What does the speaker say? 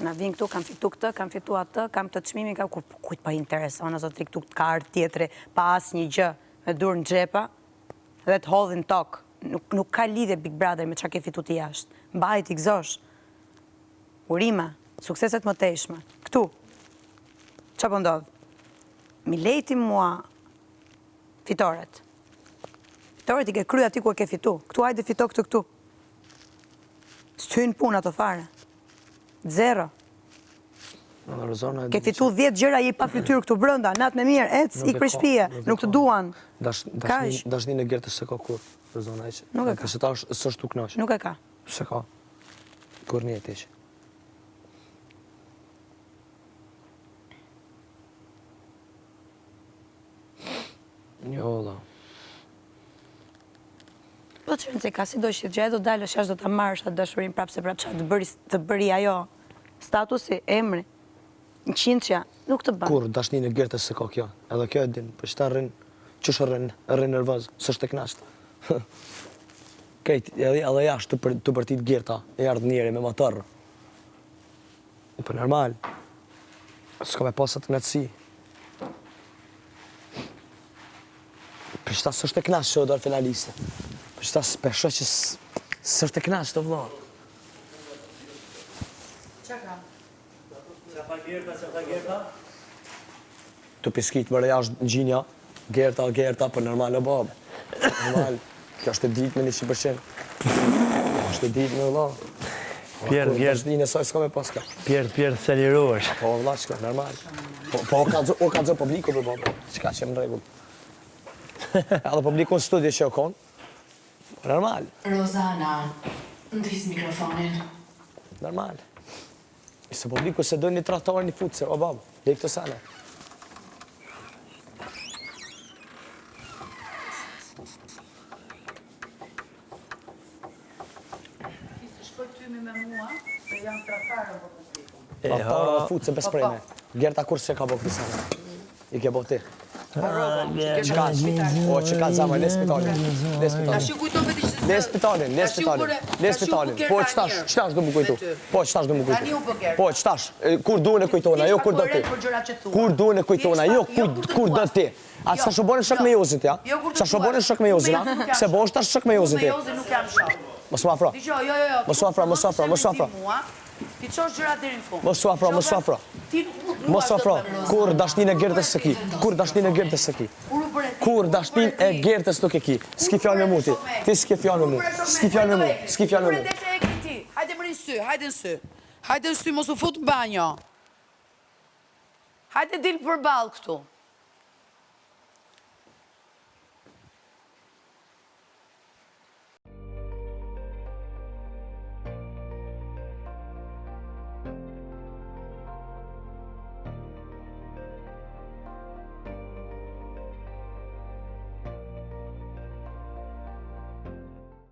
Na vinë këtu, kam fitu këtë, kam fitu atë, kam të çmimin, kam kujt pa intereson, ose të këtu ka ardhë tjetri, pa asë një gjë, me dur në xhepa, dhe të hodhin tokë. Nuk ka lidhje Big Brother me çka ke fitu të jashtë. Mbaj t'i gëzosh. Urima, sukseset më teshme. Këtu. Qa po ndodh? Mi lejti mua fitoret. Fitoret i ke kry ati ku e ke fitu. Këtu hajde fito këtë këtu. Së hynë puna të fare. Zero. Ke fitu 10 gjëra i pa fytyrë këtu brënda, natë me mirë, ik për shpije, nuk të duan. Dashni në gjertë se ka kur, Rozona eqë. Nuk e ka. Se ta është tu knaqë. Nuk e ka. Se ka. Kur një eqë. Jo, da. Po të qënë se ka si do shqit gjë, do dalë shash do të marrë shatë dashurin prapë se prapë shatë të bëri ajo statusi, emri, në qindësja, nuk të banë. Kur, dashni në gjertë se ka kjo. Edhe kjo e din, për qëta rrinë, qështë rrinë nervëz, së është të knashtë. Kejt, edhe jashtë të përtit gjerta, e ardhë njeri me matërë. Për normal, s'ka me pasat në nëtësi. Për qëta së është të knashtë që o darë finaliste. Për qëta s'pesho që së është të knashtë të vëllë. Qa ka? Gerta? Të piskit mërë jashtë gjinja, Gerta, për normal e babë. Normal, kjo është e ditë me 100%. Kjo është e ditë me vëlla. Pjerë, është dinë e saj s'ka me paska. Pjerë, seliruash. Po, vëlla, qëka, normal. Po, o ka dzë publiku për babë, qëka që më regull. Edhe publiku në studje që o konë, normal. Rozana, ndis mikrofonin. Normal. Se publiku se dojnë një traktarë një futëse, o babë, dhe i këtë sene. Kështë shkoj tymi me mua, dhe janë traktarë në publiku. Traktarë në futëse bez prejme. Gerta kur se ka bo këtë sene. I ke bo ti. Qëka? O, qëka zama, le spitalin. A shi kujton veti që Le spitalin. Po, qëtash do më kujtu? Po, qëtash do më kujtu? Tani u bëger. Po, qëtash? Kur duhen e kujtona, jo kur do ti? Kur duhen e kujtona, jo kur do ti? A që ta shobone shok me jozit, ja? Qa shobone shok me jozit, ja? Se bo është ta shok me jozit, Me ja? jozit nuk jam shok. Mos ma afro. Dijo, jo. Mos u afro. Ti qosh gjërat deri në fund. Mos u afro. Ti Mos u afro. Kur dashnin e gertës së ki? Kur dashnin e gertës së ki? Kur dashnin e gertës nuk e ki? S'ki fjallë me mu ti. Ti s'ki fjallë me mu. S'ki fjallë me mu. Hajde më rinë sy, hajde në sy. Hajde në sy, mos u fut në banjo. Hajde dilë për balë këtu.